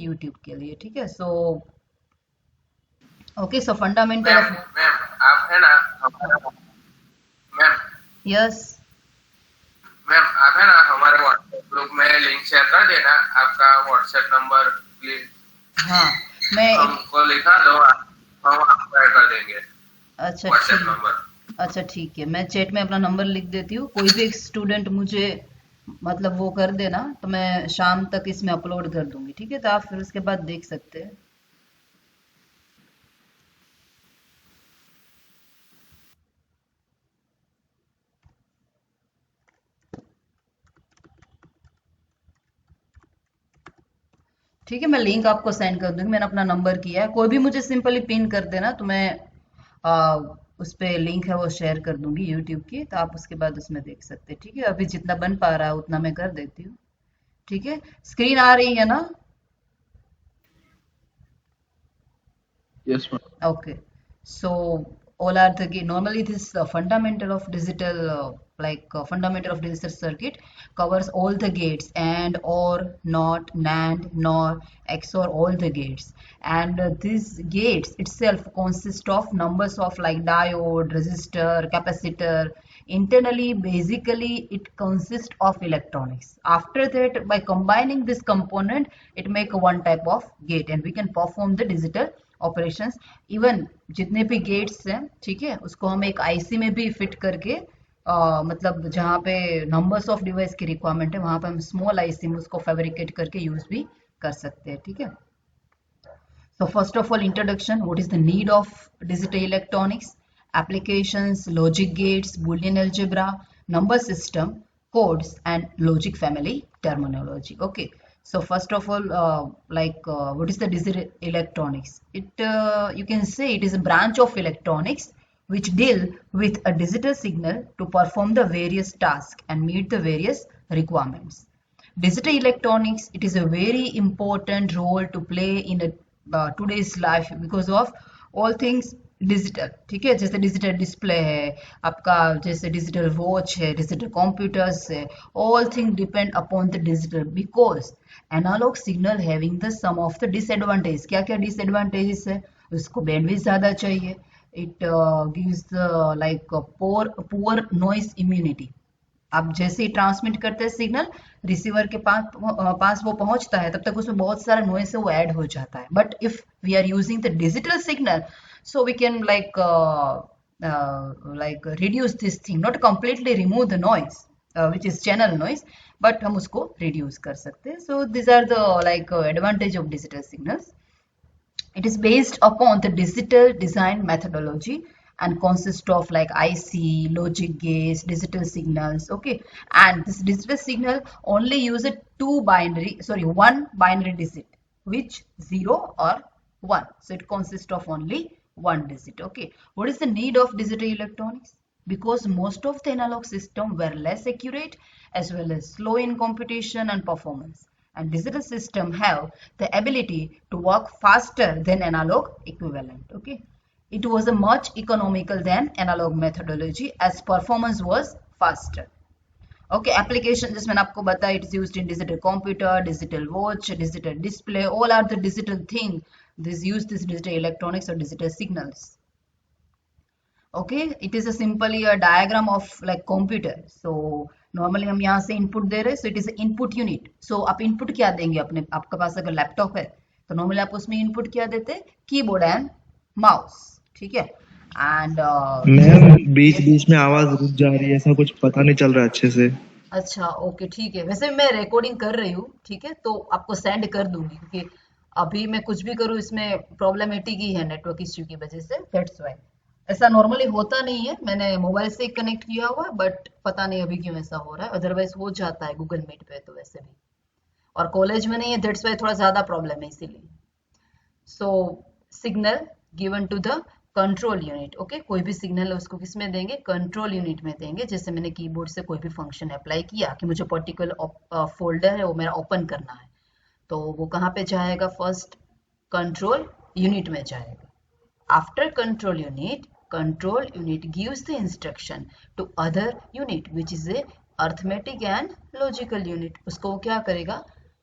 YouTube के लिए, ठीक है। So okay, so fundamental ma'am of, ma'am आप है ना हमारा, मैम यस, मैम आप है ना हमारे व्हाट्सएप ग्रुप में लिंक शेयर कर देना, आपका व्हाट्सएप नंबर प्लीज हाँ मैं एक, हमको लिखा दो, हम आपको ऐड कर देंगे अच्छा व्हाट्सएप ठीक, नंबर। अच्छा ठीक है, मैं चैट में अपना नंबर लिख देती हूँ। कोई भी एक स्टूडेंट मुझे मतलब वो कर देना तो मैं शाम तक इसमें अपलोड कर दूंगी, ठीक है। तो आप फिर उसके बाद देख सकते हैं। ठीक है, मैं लिंक आपको सेंड कर दूंगी, मैंने अपना नंबर किया है। कोई भी मुझे सिंपली पिन कर देना तो मैं आ, उस पे लिंक है वो शेयर कर दूंगी यूट्यूब की, तो आप उसके बाद उसमें देख सकते हैं, ठीक है। अभी जितना बन पा रहा है उतना मैं कर देती हूँ, ठीक है। स्क्रीन आ रही है ना? Yes ma'am. Okay, so all are the normally this fundamental of digital fundamental of digital circuit covers all the gates and or not NAND nor XOR all the gates, and these gates itself consist of numbers of like diode, resistor, capacitor. Internally, basically, it consists of electronics. After that, by combining this component, it make one type of gate, and we can perform the digital operations. Even जितने भी gets हैं, ठीक है, उसको हम एक IC में भी फिट करके मतलब जहाँ पे नंबर्स ऑफ डिवाइस की रिक्वायरमेंट है वहां पे हम स्मॉल आईसी में उसको फैब्रिकेट करके यूज भी कर सकते हैं, ठीक है। So first of all, introduction, what is the need of digital electronics, applications, logic gates, Boolean algebra, number system, codes, and logic family terminology. Okay. So first of all, what is the digital electronics? You can say it is a branch of electronics which deal with a digital signal to perform the various tasks and meet the various requirements. Digital electronics, it is a very important role to play in a today's life because of all things digital, ठीक है। जैसे digital display है आपका, जैसे digital watch है, digital computers है, all thing depend upon the digital because analog signal having the some of the disadvantage. क्या क्या डिसएडवांटेजेस है? उसको बैंडविड्थ ज्यादा चाहिए, it gives like poor noise immunity. आप जैसे ही ट्रांसमिट करते हैं सिग्नल, रिसीवर के पास वो पहुंचता है, तब तक उसमें बहुत सारा नॉइस है वो ऐड हो जाता है। But if we are using the digital signal, so we can like reduce this thing, not completely remove the noise which is channel noise, but हम उसको रिड्यूस कर सकते हैं। So this are the like advantage of digital signals. It is based upon the digital design methodology and consists of like IC, logic gates, digital signals. Okay, and this digital signal only uses one binary digit, which 0 or 1. So it consists of only one digit. Okay, what is the need of digital electronics? Because most of the analog systems were less accurate as well as slow in computation and performance, and digital systems have the ability to work faster than analog equivalent. Okay, it was a much economical than analog methodology as performance was faster. Okay, application जिस मैंने आपको बताया, it is used in digital computer, digital watch, digital display, all are the digital thing. This use this digital electronics or digital signals. Okay, it is a simply a diagram of like computer. So normally हम यहाँ से input दे रहे हैं, so it is input unit. So आप input क्या देंगे अपने, आपके पास अगर लैपटॉप है तो नॉर्मली आप उसमें इनपुट क्या देते हैं? कीबोर्ड एंड माउस, ठीक है। एंड मैम बीच बीच में आवाज रुक जा रही है, ऐसा कुछ पता नहीं चल रहा अच्छे से। अच्छा ओके ठीक है, वैसे मैं रिकॉर्डिंग कर रही हूँ, ठीक है, तो आपको सेंड कर दूंगी क्योंकि अभी मैं कुछ भी करूँ इसमें प्रॉब्लमेटिक ही है नेटवर्क इश्यू की वजह से, दैट्स व्हाई। ऐसा नॉर्मली होता नहीं है, मैंने मोबाइल से कनेक्ट किया हुआ है, बट पता नहीं अभी क्यों ऐसा हो रहा है, अदरवाइज हो जाता है गूगल मीट पे तो वैसे भी। और कॉलेज में नहीं है, दैट्स वाई थोड़ा ज्यादा प्रॉब्लम है इसीलिए। So signal given to the control unit. Okay, कोई भी सिग्नल है उसको किस में देंगे? कंट्रोल यूनिट में देंगे। जैसे मैंने कीबोर्ड से कोई भी फंक्शन अप्लाई किया कि मुझे पर्टिकुलर फोल्डर है वो मेरा ओपन करना है, तो वो कहाँ पे जाएगा? फर्स्ट कंट्रोल यूनिट में जाएगा। After control unit gives the instruction to other unit which is a arithmetic and logical unit। उसको क्या करेगा?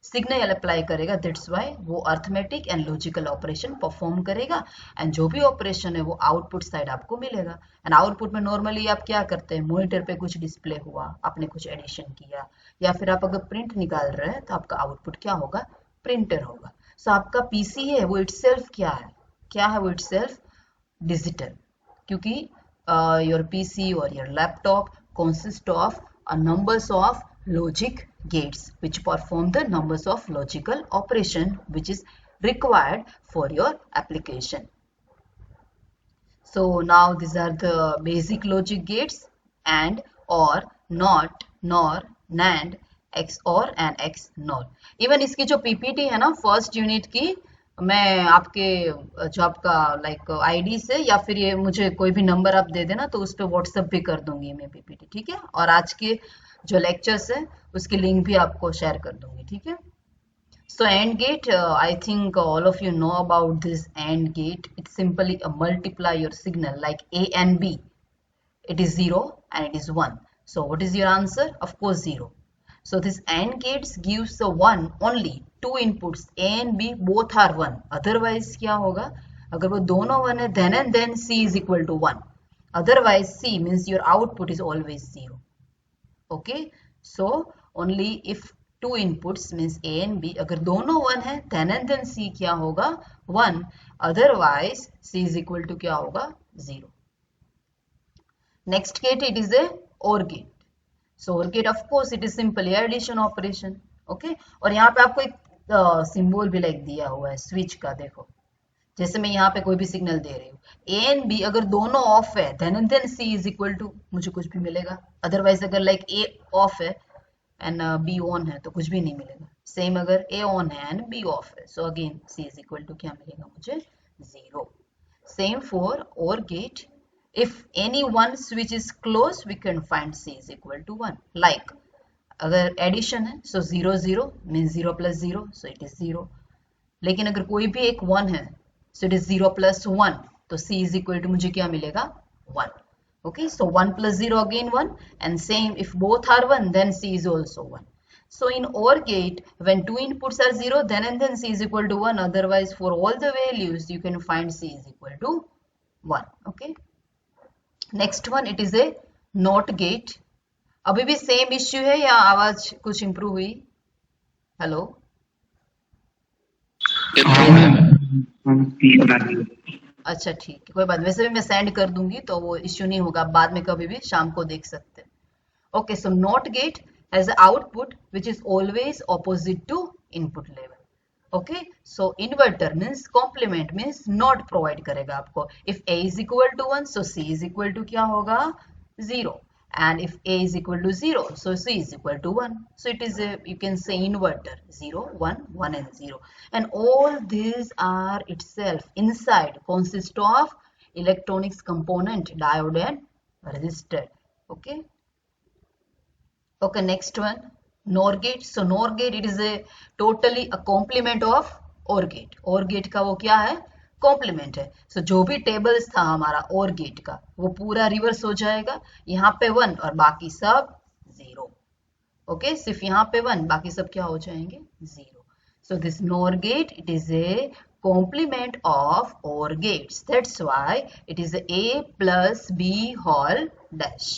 सिग्नल अप्लाई करेगा, दैट्स वाई वो arithmetic and logical operation perform करेगा, एंड जो भी ऑपरेशन है वो आउटपुट साइड आपको मिलेगा। एंड आउटपुट में नॉर्मली आप क्या करते हैं, मॉनिटर पे कुछ डिस्प्ले हुआ, आपने कुछ एडिशन किया, या फिर आप अगर प्रिंट निकाल रहे हैं तो आपका आउटपुट क्या होगा, प्रिंटर होगा। सो आपका पीसी है वो इटसेल्फ क्या है वो इटसेल्फ डिजिटल, क्योंकि योर पीसी और your laptop consist of a numbers of logic gates which perform the numbers of logical operation which is required for your application. So now these are the basic logic gates: and, or, not, nor, NAND, XOR and XNOR. Even इसकी जो PPT है ना first unit की, मैं आपके जो आपका like ID से या फिर ये मुझे कोई भी नंबर आप दे देना तो उस पर व्हाट्सएप भी कर दूंगी मैं पीपीटी, ठीक है। और आज के जो लेक्चर्स है उसकी लिंक भी आपको शेयर कर दूंगी, ठीक है। So AND gate, I think all of you know about this AND gate. It's simply multiply your signal like A and B, it is 0 and it is 1. So what is your answer? Of course 0. So this AND gates gives the 1 only two inputs, A and B both are 1. Otherwise क्या होगा, अगर वो दोनों 1 है then and then C is equal to 1. Otherwise C means your output is always 0. Okay, so only if two inputs means A and B, अगर दोनों 1 है then and then C क्या होगा, 1. Otherwise C is equal to क्या होगा, 0. Next gate, it is a OR gate. So OR gate, of course, it is simply addition operation. Okay, और यहाँ पे आपको एक सिंबल भी लाइक दिया हुआ है स्विच का, देखो जैसे मैं यहाँ पे कोई भी सिग्नल दे रही हूँ, ए एंड बी अगर दोनों ऑफ है then and then C is equal to मुझे कुछ भी मिलेगा। अदरवाइज अगर लाइक ए ऑफ है एंड बी ऑन है तो कुछ भी नहीं मिलेगा। सेम अगर ए ऑन है एंड बी ऑफ है, so again C is equal to क्या मिलेगा मुझे, 0. Same for OR gate. If any one switch is closed, we can find C is equal to 1. Like, अगर addition है, so 0 0 means 0 plus 0, so it is 0. लेकिन अगर कोई भी एक 1 है, so it is 0 plus 1, तो C is equal to मुझे क्या मिलेगा, 1. Okay, so 1 plus 0 again 1, and same if both are 1, then C is also 1. So in OR gate, when two inputs are 0, then and then C is equal to 1. Otherwise, for all the values, you can find C is equal to 1. Okay. Next one, it is A not gate. अभी भी same issue है या आवाज कुछ improve हुई? Hello, अच्छा ठीक है, कोई बात, वैसे भी मैं सेंड कर दूंगी तो वो इश्यू नहीं होगा, बाद में कभी भी शाम को देख सकते हैं। Okay, so NOT gate has output which is always opposite to input level. Okay, so inverter means complement means not provide करेगा आपको। If A is equal to 1, so C is equal to क्या होगा, 0, and if a is equal to 0, so c is equal to 1. So it is a, you can say, inverter, 0 1 1 and 0, and all these are itself inside consist of electronics component, diode and resistor. Okay, okay, next one, NOR gate. So NOR gate, it is a totally a complement of OR gate. OR gate का वो क्या है, complement है। सो जो भी tables था हमारा OR gate का वो पूरा रिवर्स हो जाएगा, यहाँ पे 1 और बाकी सब 0। ओके, सिर्फ यहाँ पे 1, बाकी सब क्या हो जाएंगे, 0। So this NOR gate, it is a complement of OR gates. That's why it is a plus B whole dash.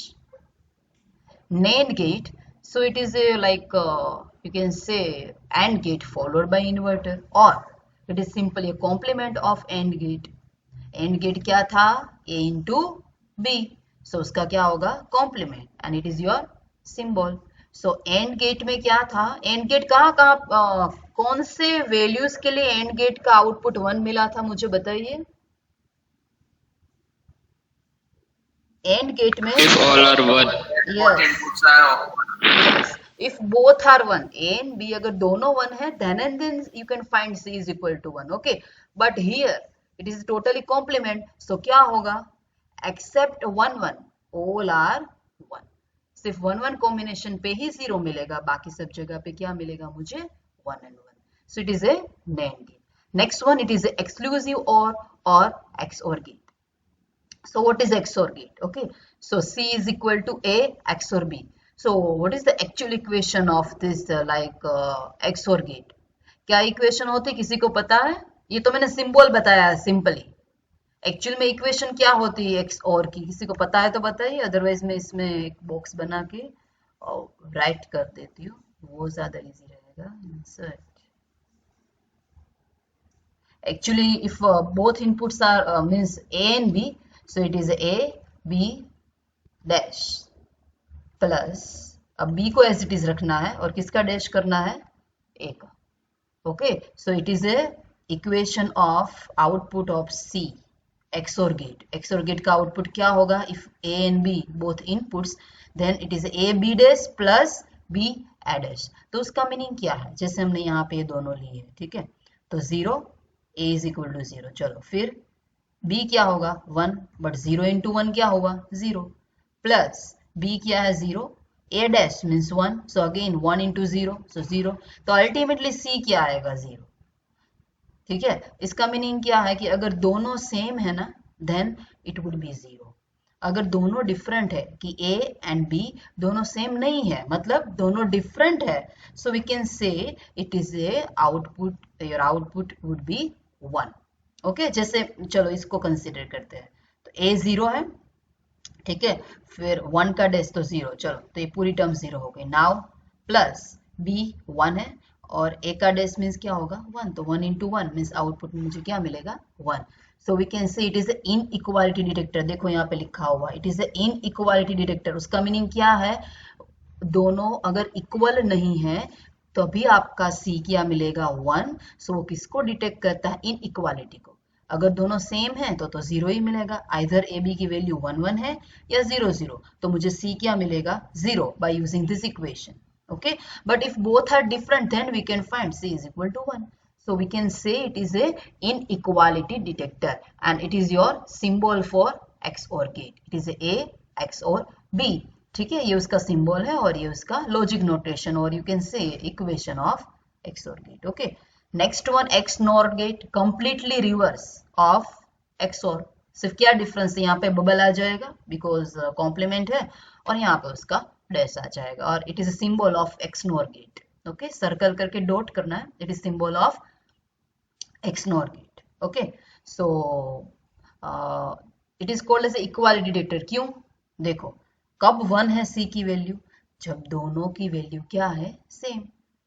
NAND gate, so it is a like you can say AND gate followed by inverter, or it is simply a complement of AND gate. AND gate क्या था, A into B, so उसका क्या होगा, complement, and it is your symbol. So AND gate में क्या था, AND gate कहाँ कौन से वैल्यूज के लिए AND gate का आउटपुट 1 मिला था, मुझे बताइए। AND gate में if all are 1, inputs are yes, if both are 1, A and B अगर दोनों 1 है, then and then you can find C is equal to 1. Okay, but here it is totally complement, so क्या होगा, except 1 1, all are 1. सिर्फ 1 1 combination पे ही 0 मिलेगा, बाकी सब जगह पे क्या मिलेगा मुझे, 1 and 1. So it is a NAND gate. Next one, it is a exclusive or XOR gate. So what is XOR gate? Okay, so C is equal to A XOR B. So what is the actual equation of this XOR gate? क्या equation होती है, किसी को पता है? ये तो मैंने सिंबल बताया है सिंपली। एक्चुअल में इक्वेशन क्या होती है XOR की, किसी को पता है तो बताइए, अदरवाइज मैं इसमें एक बॉक्स बना के राइट कर देती हूँ, वो ज्यादा इजी रहेगा। Insert, actually if both inputs are means A and B, so it is A B dash plus, अब B को एज इट इज रखना है और किसका डैश करना है, A का। Okay, so it is a equation of output of C XOR gate. XOR gate का आउटपुट क्या होगा, if A and B both inputs, then it is A B dash plus B A dash. तो उसका meaning क्या है, जैसे हमने यहाँ पे ये दोनों लिए हैं, ठीक है, तो 0 A इज इक्वल टू 0। चलो फिर B क्या होगा 1, बट 0 इंटू 1 क्या होगा 0, प्लस B क्या है 0, A dash means 1, so again 1 into 0, सो 0। तो अल्टीमेटली C क्या आएगा 0। ठीक है, इसका मीनिंग क्या है कि अगर दोनों सेम है ना, देन इट वुड बी 0। अगर दोनों डिफरेंट है कि A एंड B दोनों सेम नहीं है, मतलब दोनों डिफरेंट है, so we can say it is a output, your output would be 1। ओके, जैसे चलो इसको कंसिडर करते हैं, तो A 0 है, ठीक है, फिर 1 का डैश तो 0, चलो तो ये पूरी टर्म 0 हो गई। नाउ प्लस B 1 है और A का डैश मीन्स क्या होगा 1, तो 1 इंटू 1 मीन्स आउटपुट में मुझे क्या मिलेगा 1। So we can say it is inequality detector. देखो यहाँ पे लिखा हुआ it is inequality detector. उसका मीनिंग क्या है, दोनों अगर इक्वल नहीं है तो भी आपका C क्या मिलेगा 1। सो वो किसको डिटेक्ट करता है, इन इक्वालिटी को। अगर दोनों सेम है तो 0 ही मिलेगा, आइदर ए बी की वैल्यू 1 1 है या 0 0, तो मुझे C क्या मिलेगा 0 bye using this equation. okay, but if both are different then we can find C is equal to 1. So we can say it is a inequality detector and it is your symbol for XOR gate. It is A XOR B. ठीक है, ये उसका symbol है और ये उसका logic notation, और you can से equation of XOR gate. Okay, next one XNOR gate, completely reverse of XOR। सिर्फ क्या डिफरेंस है, यहाँ पे बबल आ जाएगा बिकॉज कॉम्प्लीमेंट है, और यहाँ पे उसका डैश आ जाएगा, और it is a symbol of XNOR gate. Okay, circle करके डॉट करना है, it is symbol of XNOR gate. Okay, so it is called as equality detector. क्यों, देखो कब 1 है C की वैल्यू, जब दोनों की वैल्यू क्या है सेम।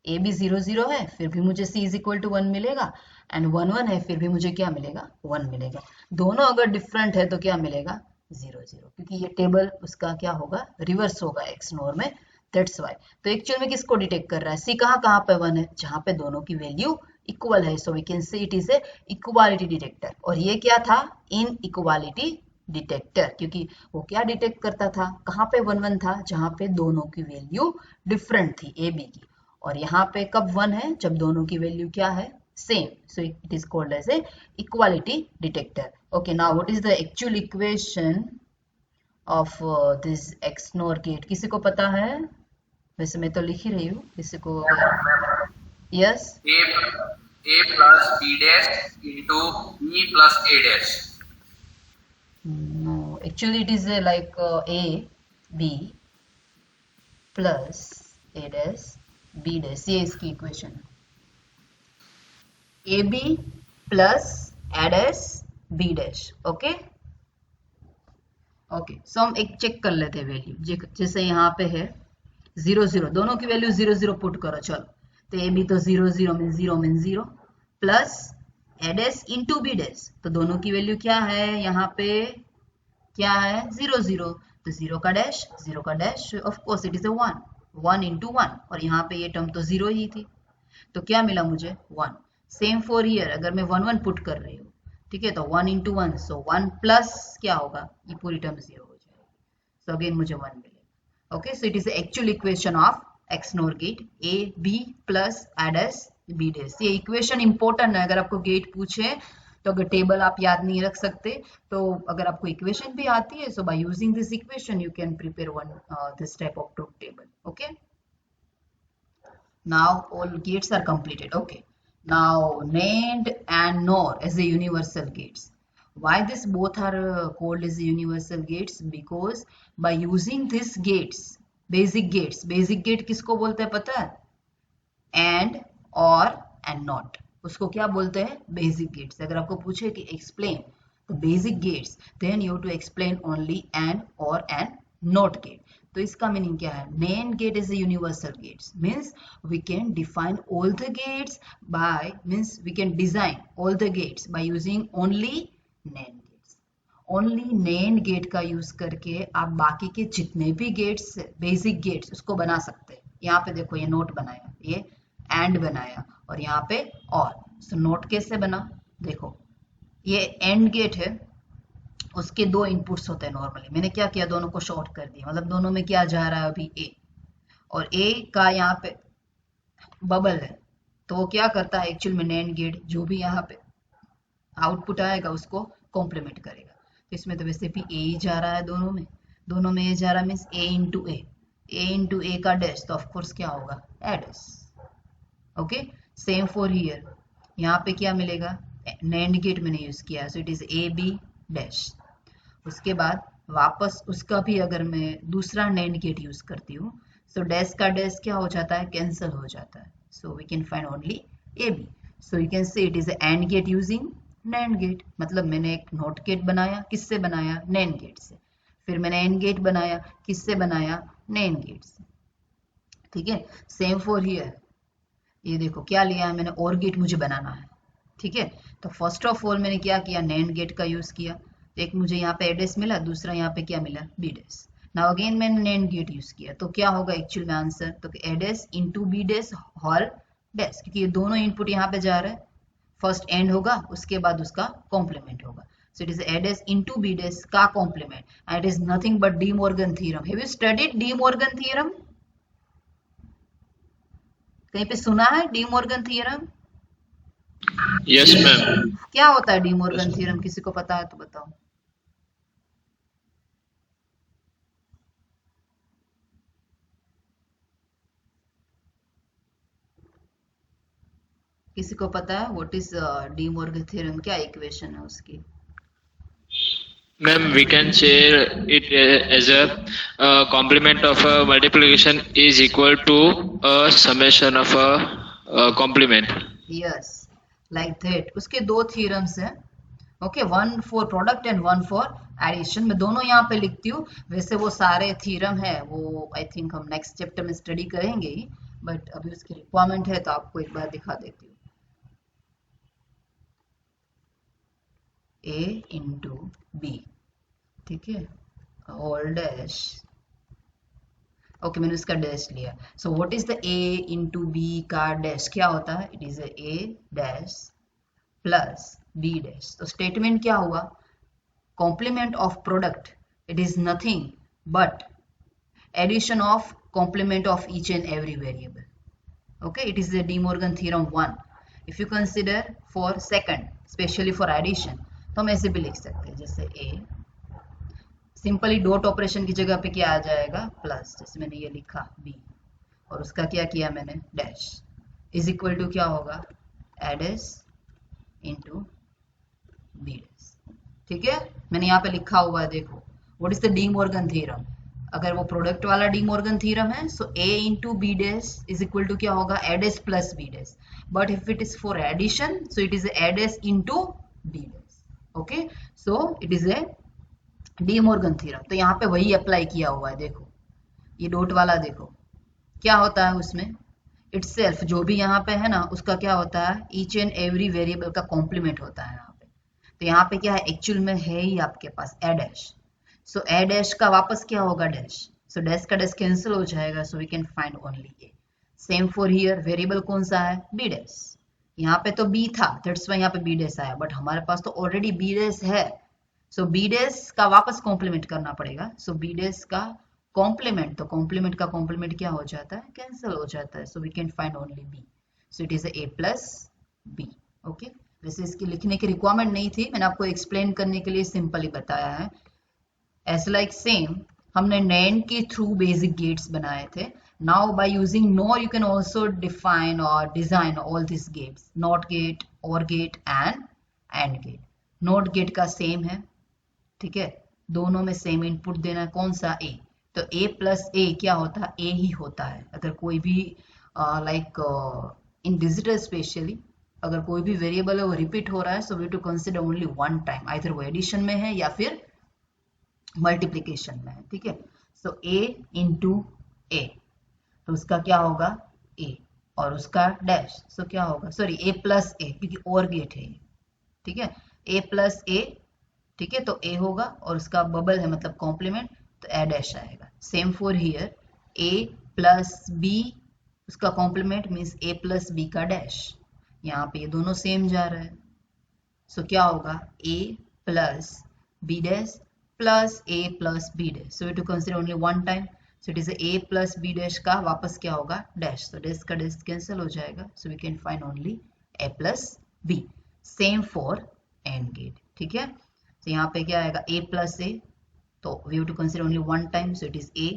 A भी 0 0 है फिर भी मुझे C इज इक्वल टू 1 मिलेगा, एंड 1 1 है फिर भी मुझे क्या मिलेगा 1 मिलेगा। दोनों अगर डिफरेंट है तो क्या मिलेगा 0 0, क्योंकि ये टेबल उसका क्या होगा रिवर्स होगा XNOR में, दैट्स वाई। तो एक्चुअल में किसको डिटेक्ट कर रहा है, C कहाँ पे 1 है, जहाँ पे दोनों की वैल्यू इक्वल है। So we can say it is a equality detector. और ये क्या था, इन इक्वालिटी डिटेक्टर, क्योंकि वो क्या डिटेक्ट करता था, कहाँ पे 1 1 था, जहाँ पे दोनों की वैल्यू डिफरेंट थी A B की, और यहाँ पे कब 1 है, जब दोनों की वैल्यू क्या है same. So it is called as a equality detector. Okay, now what is the actual equation of this XNOR gate, किसी को पता है? वैसे मैं तो लिख ही रही हूँ, किसी को? Yes, A plus B dash into B plus A dash. no, actually it is like A B plus A dash B dash, ये इसकी इक्वेशन है, A B plus A dash B dash। Okay okay, so हम एक check कर लेते हैं value, जैसे यहाँ पे है 0 0, दोनों की वैल्यू 0 0 पुट करो। चलो, तो A B तो 0 0 mean 0 mean 0 plus A dash into B dash, तो दोनों की वैल्यू क्या है, यहाँ पे क्या है 0 0, तो 0 का dash of course it is a 1 1 into 1, और यहाँ पे ये टर्म तो 0 ही थी, तो क्या मिला मुझे 1। सेम फॉर हियर, अगर मैं 1 1 पुट कर रही हूँ, ठीक है, तो 1 इंटू 1, सो 1 प्लस क्या होगा, ये पूरी टर्म 0 हो जाएगी, सो अगेन मुझे 1 मिलेगा। Okay, so it is actual equation of XNOR gate, A B plus A dash B dash. ये इक्वेशन इंपॉर्टेंट है, अगर आपको गेट पूछे तो अगर टेबल आप याद नहीं रख सकते तो अगर आपको इक्वेशन भी आती है, so by using this equation you can prepare one this type of truth table. Okay, now all gates are completed. Okay, now NAND and NOR as a universal gates. Why this both are called as universal gates? Because by using these gates basic gates, basic gate किसको बोलते हैं पता है? And, OR, AND not, उसको क्या बोलते हैं? Basic gates. अगर आपको पूछे कि explain the basic gates, then you to explain only AND, OR, AND NOT gate. तो इसका मीनिंग क्या है? NAND gate is a universal gates, means we can define all the gates by, means we can design all the gates by using only NAND gates। Only NAND gate का use करके आप बाकी के जितने भी gets, basic gates, उसको बना सकते हैं। यहाँ पे देखो, ये नोट बनाया, ये एंड बनाया, और यहाँ पे और। सो नोट कैसे बना? देखो, ये एंड गेट है, उसके दो इनपुट्स होते हैं नॉर्मली। मैंने क्या किया? दोनों को शॉर्ट कर दिया, मतलब दोनों में क्या जा रहा है अभी? ए। और ए का यहाँ पे बबल है, तो वो क्या करता है एक्चुअल में? NAND गेट जो भी यहाँ पे आउटपुट आएगा उसको कॉम्प्लीमेंट करेगा। तो इसमें तो वैसे भी ए ही जा रहा है, दोनों में ए जा रहा है, मीन्स ए इंटू ए का डैश, तो ऑफकोर्स क्या होगा? A dash. Okay, same for here, यहाँ पे क्या मिलेगा? NAND गेट मैंने यूज किया, so it is A B dash. उसके बाद वापस उसका भी अगर मैं दूसरा NAND गेट यूज करती हूँ, सो डैश का डैश क्या हो जाता है? कैंसिल हो जाता है। So we can find only A B. So you can say it is AND gate using NAND gate. मतलब मैंने एक नॉट गेट बनाया, किससे बनाया? NAND गेट से। फिर मैंने एंड गेट बनाया, किससे बनाया? NAND गेट से। ठीक है, सेम फॉर हियर। ये देखो क्या लिया है मैंने? और गेट मुझे बनाना है। ठीक है, तो फर्स्ट ऑफ ऑल मैंने क्या किया? NAND गेट का यूज किया। एक मुझे यहाँ पे एडेस मिला, दूसरा यहाँ पे क्या मिला? B dash. नाउ अगेन मैंने NAND गेट यूज किया, तो क्या होगा एक्चुअल में आंसर? तो A dash into B dash whole dash, क्योंकि ये दोनों इनपुट यहाँ पे जा रहे हैं। फर्स्ट एंड होगा, उसके बाद उसका कॉम्प्लीमेंट होगा। So it is A dash into B dash का complement, and it is nothing but De Morgan theorem. Have you studied De Morgan theorem? कहीं पे सुना है De Morgan theorem? Yes ma'am. क्या होता है डी मॉर्गन थ्योरम? किसी को पता है तो बताओ। किसी को पता है what is D Morgan theorem? क्या इक्वेशन है उसकी? Ma'am, we can say it as a complement of a multiplication is equal to a summation of a complement. Yes, like that. उसके दो थ्योरम्स हैं। Okay, one for product and one for addition. मैं दोनों यहाँ पे लिखती हूँ। वैसे वो सारे थ्योरम है, वो आई थिंक हम नेक्स्ट चैप्टर में स्टडी करेंगे ही, बट अभी उसकी रिक्वायरमेंट है तो आपको एक बार दिखा देती हूँ। ए इंटू बी, ठीक है, ऑल डैश। ओके, मैंने उसका डैश लिया। So what is the A into B का डैश? क्या होता है? It is A dash plus B dash. तो स्टेटमेंट क्या हुआ? Complement of product, it is nothing but addition of complement of each and every variable. okay, it is the De Morgan theorem 1. if you consider for second, especially for addition, तो हम ऐसे भी लिख सकते हैं, जैसे a सिंपली डॉट ऑपरेशन की जगह पे क्या आ जाएगा? प्लस, जैसे मैंने ये लिखा b, और उसका क्या किया मैंने? डैश, इज इक्वल टू क्या होगा? A dash into B dash. ठीक है, मैंने यहाँ पे लिखा हुआ है, देखो what is the De Morgan theorem. अगर वो प्रोडक्ट वाला डी मॉर्गन थ्योरम है, so a into B dash is equal to क्या होगा? A dash plus B dash. But if it is for addition, so it is A dash into B dash. Okay, so it is a De Morgan theorem. तो यहाँ पे वही apply किया हुआ है। देखो ये डॉट वाला, देखो क्या होता है उसमें? इटसेल्फ जो भी यहाँ पे है ना, उसका क्या होता है? ईच एंड एवरी वेरिएबल का कॉम्प्लीमेंट होता है यहाँ पे। तो यहाँ पे क्या है? एक्चुअल में है ही आपके पास ए डैश। सो ए डैश का वापस क्या होगा? डैश। सो डैश का डैश कैंसिल हो जाएगा, so we can find only A. Same for here, variable कौन सा है? B dash. यहाँ पे तो बी था, दैट्स व्हाई यहाँ पे बी डैश आया, बट हमारे पास तो ऑलरेडी बी डैश है। सो बी डैश का वापस कॉम्प्लीमेंट करना पड़ेगा। सो बी डैश का कॉम्प्लीमेंट, तो कॉम्प्लीमेंट का कॉम्प्लीमेंट क्या हो जाता है? कैंसिल हो जाता है। So we can find only B. So it is A plus B. Okay, वैसे इसकी लिखने की रिक्वायरमेंट नहीं थी, मैंने आपको एक्सप्लेन करने के लिए सिंपली बताया है। एज लाइक सेम हमने NAND के थ्रू बेसिक गेट्स बनाए थे। Now by using NOR you can also define और design all this gates, not gate, OR gate and AND gate. Not gate का सेम है, ठीक है, दोनों में सेम इनपुट देना है। कौन सा? ए। तो a प्लस a क्या होता है, a ही होता है। अगर कोई भी लाइक इन डिजिटल स्पेशली अगर कोई भी वेरिएबल है वो रिपीट हो रहा है, so we to consider only one time, either वो एडिशन में है या फिर मल्टीप्लीकेशन में है, ठीक है। सो a इंटू a, तो उसका क्या होगा a और उसका डैश, सो क्या होगा, सॉरी a प्लस a, क्योंकि और गेट है ये, ठीक है, a प्लस a, ठीक है, तो a होगा और उसका बबल है मतलब कॉम्प्लीमेंट, तो a डैश आएगा। Same for here a plus b, उसका complement means a plus b का डैश, यहाँ पे ये दोनों सेम जा रहा है, सो क्या होगा a plus b dash plus a plus b dash, so we to consider only one time, so it is a plus b dash का वापस क्या होगा डैश, so डैश का डैश कैंसिल हो जाएगा, so we can find only a plus b। Same for AND gate, ठीक है, तो यहाँ पे क्या आएगा a प्लस a, तो we have to consider only one time, so it is a,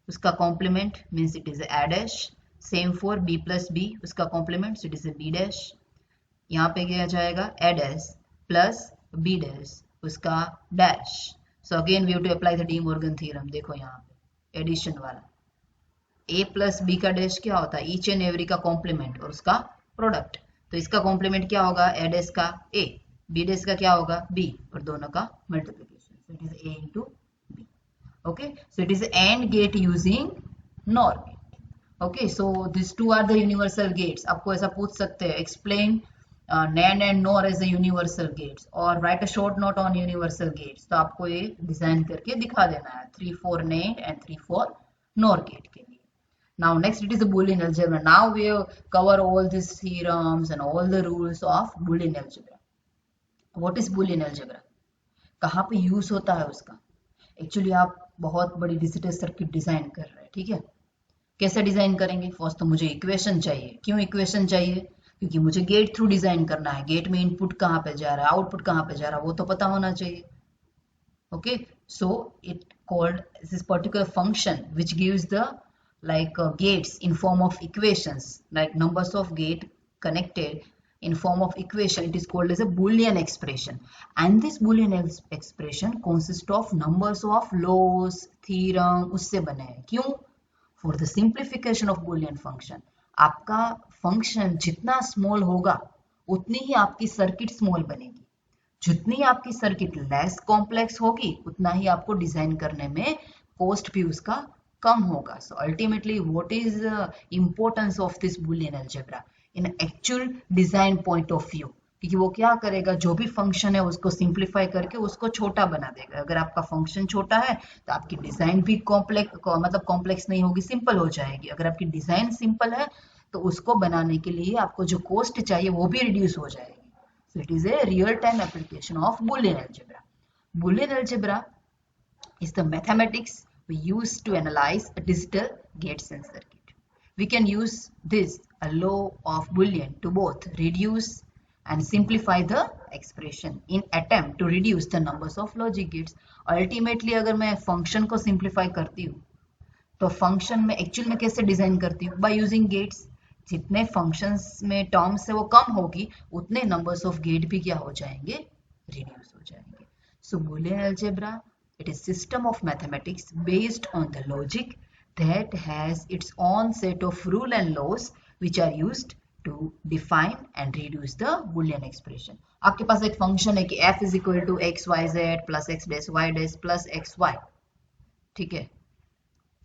उसका complement means it is a dash. Same for b plus b, उसका complement, so it is a b dash. यहाँ पे क्या जाएगा a dash plus b dash, उसका dash, so again we have to apply the De Morgan theorem. देखो यहाँ पे addition वाला a प्लस b का डैश क्या होता है, ईच एंड एवरी का कॉम्प्लीमेंट और उसका प्रोडक्ट, तो इसका कॉम्प्लीमेंट क्या होगा a डैश का a, b डैश का क्या होगा b, और दोनों का multiplication, so it is a into b। Okay, so it is AND gate using NOR gate. Okay, so this two are the universal gates. आपको ऐसा पूछ सकते हैं, explain NAND and NOR as a universal gates और write a short note on universal gates। तो आपको ये design करके दिखा देना है 3 for NAND and 3 for NOR gate के लिए। Now next it is a Boolean algebra। Now we cover all these theorems and all the rules of Boolean algebra। What is Boolean algebra? कहाँ पे use होता है उसका? Actually आप बहुत बड़ी डिजिटल सर्किट डिजाइन कर रहे हैं, ठीक है, कैसे डिजाइन करेंगे? फर्स्ट तो मुझे इक्वेशन चाहिए। क्यों इक्वेशन चाहिए? क्योंकि मुझे गेट थ्रू डिजाइन करना है, गेट में इनपुट कहाँ पे जा रहा है, आउटपुट कहाँ पे जा रहा है, वो तो पता होना चाहिए। Okay, so it called this particular function which gives the like gates in form of equations, like numbers of gate connected in form of equation, it is called as a Boolean expression, and this Boolean expression consists of numbers of laws, theorem उससे बने हैं। क्यों? For the simplification of Boolean function। आपका function जितना small होगा उतनी ही आपकी circuit small बनेगी, जितनी आपकी सर्किट लेस कॉम्प्लेक्स होगी उतना ही आपको डिजाइन करने में कॉस्ट भी उसका कम होगा। So ultimately what is the importance of this Boolean algebra in actual design point of view, क्योंकि वो क्या करेगा, जो भी फंक्शन है उसको सिंप्लीफाई करके उसको छोटा बना देगा। अगर आपका फंक्शन छोटा है तो आपकी डिजाइन भी कॉम्प्लेक्स नहीं होगी, सिंपल हो जाएगी। अगर आपकी डिजाइन सिंपल है तो उसको बनाने के लिए आपको जो कॉस्ट चाहिए वो भी रिड्यूस हो जाएगी। सो it is a real time application of Boolean algebra. Boolean algebra is the mathematics we use to analyze a digital gates and circuit. We can use this a law of Boolean to both reduce and simplify the expression in attempt to reduce the numbers of logic gates. Ultimately अगर मैं function को simplify करती हूँ तो function में actual में कैसे design करती हूँ, बाय यूजिंग गेट्स। जितने फंक्शंस में टर्म्स है वो कम होगी उतने नंबर्स ऑफ गेट भी क्या हो जाएंगे, रिड्यूस हो जाएंगे। So Boolean algebra, it is system of mathematics based on the logic that has its own set of rule and laws which are used to define and reduce the Boolean expression। आपके पास एक function है कि f is equal to x y z plus x dash y dash plus x y, ठीक है,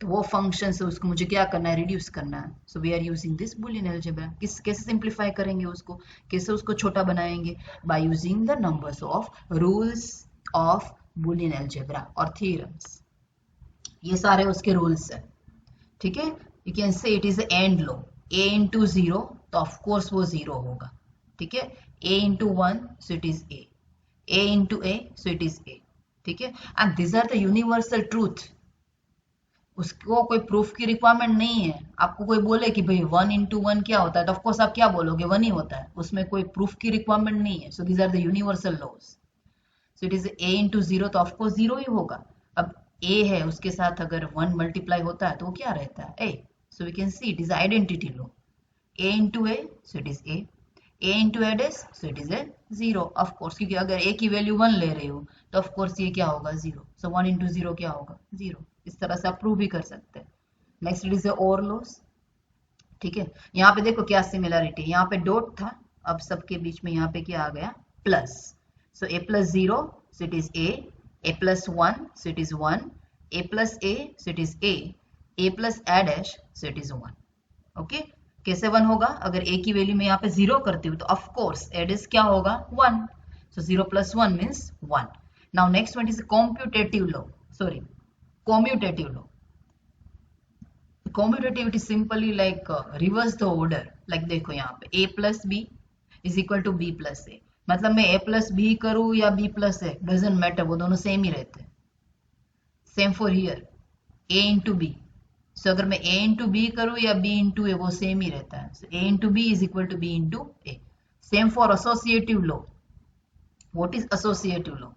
तो वो function से उसको मुझे क्या करना है, रिड्यूस करना है। So we are using this Boolean algebra. कैसे सिंप्लीफाई करेंगे उसको, कैसे उसको छोटा बनाएंगे, by using the numbers of rules of Boolean algebra और थ्योरम्स। ये सारे उसके रूल्स हैं, ठीक है। You can say it is and law, a into 0 तो ऑफ कोर्स वो 0 होगा, ठीक है, a into 1 so it is a into a so it is a, ठीक है। And this are the universal truth. उसको कोई प्रूफ की रिक्वायरमेंट नहीं है। आपको कोई बोले कि भाई 1 इंटू 1 क्या होता है तो ऑफकोर्स आप क्या बोलोगे, 1 ही होता है, उसमें कोई प्रूफ की रिक्वायरमेंट नहीं है। So these are the universal laws. So it is a into 0 तो ऑफकोर्स 0 ही होगा। अब a है उसके साथ अगर 1 मल्टीप्लाई होता है तो वो क्या रहता है, a। So we can see it is identity law, a into a so it is a a into A dash, so it is a 0 of course, क्योंकि अगर a की वैल्यू 1 ले रहे हो तो ऑफ कोर्स ये क्या होगा 0, सो 1 इंटू 0 क्या होगा 0। इस तरह से आप प्रूव भी कर सकते हैं। Next it is or laws. ठीक है, यहाँ पे देखो क्या सिमिलरिटी, यहाँ पे डॉट था, अब सबके बीच में यहाँ पे क्या आ गया plus, so a plus 0 so it is a plus 1 so it is 1, a plus a so it is a plus a dash so it is 1। Okay, कैसे 1 होगा, अगर a की वैल्यू में यहाँ पे 0 करती हूँ तो ऑफ कोर्स a डैश क्या होगा 1, so 0 plus 1 means 1। Now next one is commutative law, sorry commutative law. Commutative it is simply like reverse the order, like देखो यहाँ पे a plus b is equal to b plus a, मतलब मैं a plus b करूँ या b plus a doesn't matter, वो दोनों same ही रहते हैं। Same for here a into b, सो अगर मैं a into b करूँ या b into a वो सेम ही रहता है, so a into b is equal to b into a। Same for associative law। What is associative law,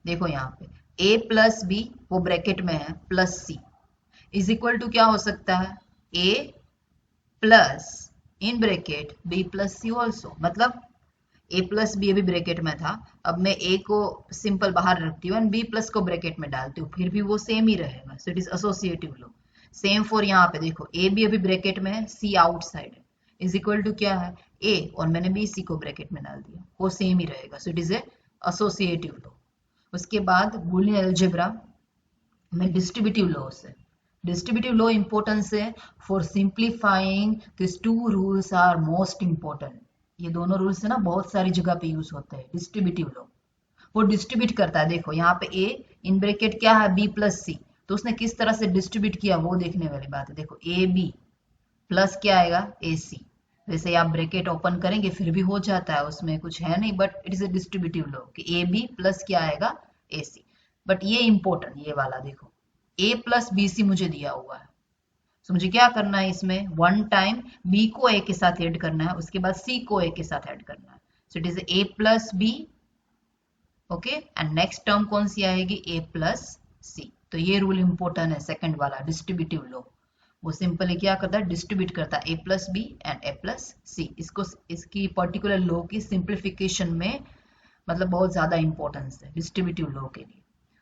देखो यहाँ पे a प्लस बी वो ब्रैकेट में है plus C is equal to क्या हो सकता है a plus in bracket b plus C also, मतलब a प्लस बी अभी ब्रैकेट में था, अब मैं a को सिंपल बाहर रखती हूँ b प्लस को ब्रैकेट में डालती हूँ, फिर भी वो सेम ही रहेगा, so it is associative law. Same for यहाँ पे देखो a भी अभी ब्रैकेट में है, c आउटसाइड है, इज इक्वल टू क्या है a और मैंने b c को ब्रैकेट में डाल दिया, वो सेम ही रहेगा, so it is a associative law. उसके बाद बूलियन अलजेब्रा में डिस्ट्रीब्यूटिव लॉ से, डिस्ट्रीब्यूटिव लॉ इंपॉर्टेंस है for simplifying, this two rules are most important. ये दोनों रूल्स है ना बहुत सारी जगह पे यूज होते हैं। डिस्ट्रीब्यूटिव लॉ वो डिस्ट्रीब्यूट करता है, देखो यहाँ पे a इन ब्रैकेट क्या है b प्लस सी, तो उसने किस तरह से डिस्ट्रीब्यूट किया वो देखने वाली बात है। देखो a b प्लस क्या आएगा a c, वैसे आप ब्रैकेट ओपन करेंगे फिर भी हो जाता है, उसमें कुछ है नहीं, but it is a distributive law कि ए बी प्लस क्या आएगा ए सी। बट ये इंपॉर्टेंट, ये वाला देखो a प्लस बी सी मुझे दिया हुआ है, तो मुझे क्या करना है इसमें वन टाइम b को a के साथ ऐड करना है, उसके बाद c को a के साथ ऐड करना है, so it is a plus B. Okay, and next term कौन सी आएगी a प्लस सी। तो ये रूल इंपॉर्टेंट है सेकंड वाला डिस्ट्रीब्यूटिव लॉ, वो सिंपली क्या करता है डिस्ट्रीब्यूट करता है a plus b and a plus c. इसको इसकी पर्टिकुलर लॉ की सिंप्लीफिकेशन में मतलब बहुत ज्यादा इंपॉर्टेंस है डिस्ट्रीब्यूटिव लॉ के लिए।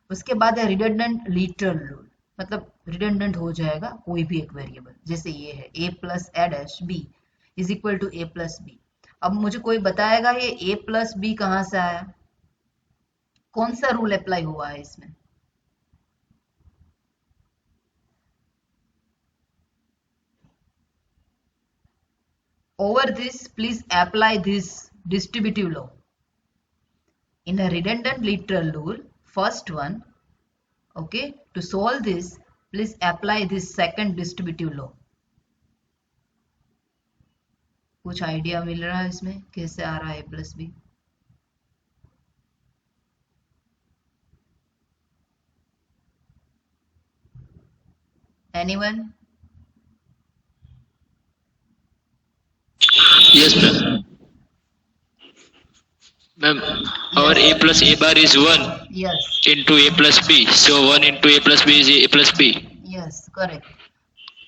उसके बाद है रिडंडेंट लिटरल रूल, मतलब रिडंडेंट हो जाएगा कोई भी एक वेरिएबल, जैसे ये है a plus a dash b is equal to a plus B. अब मुझे कोई बताएगा ये a प्लस बी कहाँ से आया, कौन सा रूल अप्लाई हुआ है इसमें? Over this, please apply this distributive law. In a redundant literal rule, first one, okay, to solve this, please apply this second distributive law. कुछ आइडिया मिल रहा है इसमें कैसे आ रहा है a plus B? Anyone? Yes, ma'am. Ma'am, our a plus a bar is 1 Yes. into a plus b. So 1 into a plus b is a plus b. Yes, correct.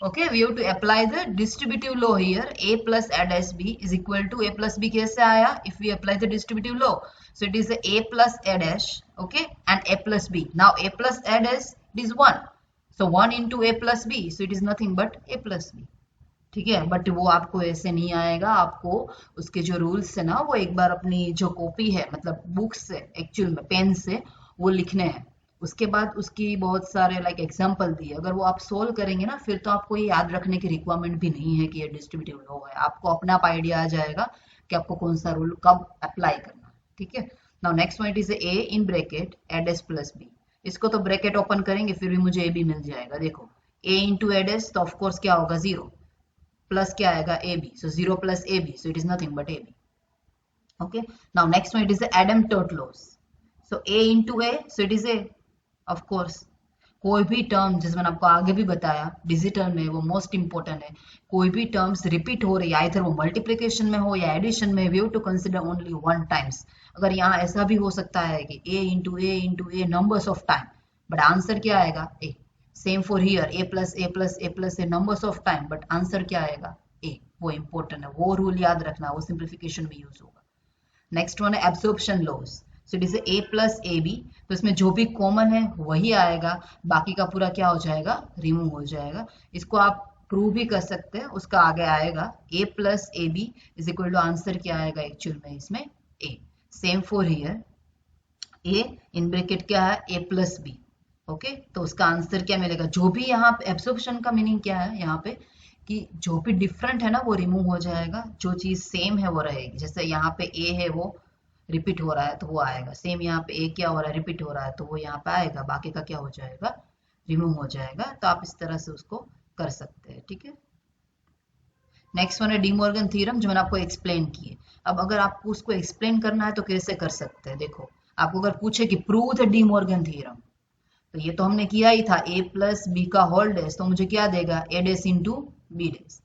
Okay, we have to apply the distributive law here. A plus a dash b is equal to a plus b कैसे आया? If we apply the distributive law, so it is a plus a dash, okay, and a plus b. Now a plus a dash is 1, so 1 into a plus b, so it is nothing but a plus b. ठीक है, but वो आपको ऐसे नहीं आएगा, आपको उसके जो रूल्स है ना वो एक बार अपनी जो कॉपी है मतलब बुक से एक्चुअल में पेन से वो लिखने हैं, उसके बाद उसकी बहुत सारे लाइक एग्जांपल दिए, अगर वो आप सोल्व करेंगे ना फिर तो आपको ये याद रखने की रिक्वायरमेंट भी नहीं है कि ये डिस्ट्रीब्यूटिव लॉ है, आपको अपना आप आइडिया आ जाएगा कि आपको कौन सा रूल कब अप्लाई करना। ठीक है, now next point is A in bracket a dash plus B, इसको तो ब्रैकेट ओपन करेंगे फिर भी मुझे ए बी मिल जाएगा। देखो a इंटू a डैश तो ऑफकोर्स क्या होगा 0 प्लस क्या आएगा a B, so 0 plus A B, so it is nothing but a b. Okay, now next one it is idempotent laws, so a into a, so it is a. Of course कोई भी term जिस मैंने आपको आगे भी बताया digital में वो मोस्ट इंपॉर्टेंट है, कोई भी टर्म्स रिपीट हो रही है इधर वो मल्टीप्लिकेशन में हो या एडिशन में, we have to consider only one times. अगर यहाँ ऐसा भी हो सकता है कि a into a numbers of time, but answer क्या आएगा ए। Same for here a plus a numbers of time, but answer क्या आएगा ए, वो इंपॉर्टेंट है, वो रूल याद रखना, वो सिंप्लीफिकेशन में यूज होगा। नेक्स्ट वन है absorption laws. So it is A plus A B, तो इसमें जो भी कॉमन है वही आएगा, बाकी का पूरा क्या हो जाएगा, रिमूव हो जाएगा। इसको आप प्रूव भी कर सकते हैं, उसका आगे आएगा a plus A b is equal to, answer क्या आएगा एक्चुअल में इसमें a. Same for here, a in bracket क्या है, ए प्लस बी। ओके, तो उसका आंसर क्या मिलेगा, जो भी यहाँ पे एब्सॉर्प्शन का मीनिंग क्या है यहाँ पे, कि जो भी डिफरेंट है ना वो रिमूव हो जाएगा, जो चीज सेम है वो रहेगी। जैसे यहाँ पे ए है वो रिपीट हो रहा है तो वो आएगा, सेम यहाँ पे ए क्या हो रहा है, रिपीट हो रहा है तो वो यहाँ पे आएगा, बाकी का क्या हो जाएगा, रिमूव हो जाएगा। तो आप इस तरह से उसको कर सकते हैं, ठीक है। नेक्स्ट वन है डी मॉर्गन थ्योरम, जो मैंने आपको एक्सप्लेन किए। अब अगर आपको उसको एक्सप्लेन करना है तो कैसे कर सकते हैं, देखो आपको अगर पूछे कि prove the De Morgan theorem, तो ये तो हमने किया ही था, ए प्लस बी का होल डैश, तो मुझे क्या देगा, a dash into B dash.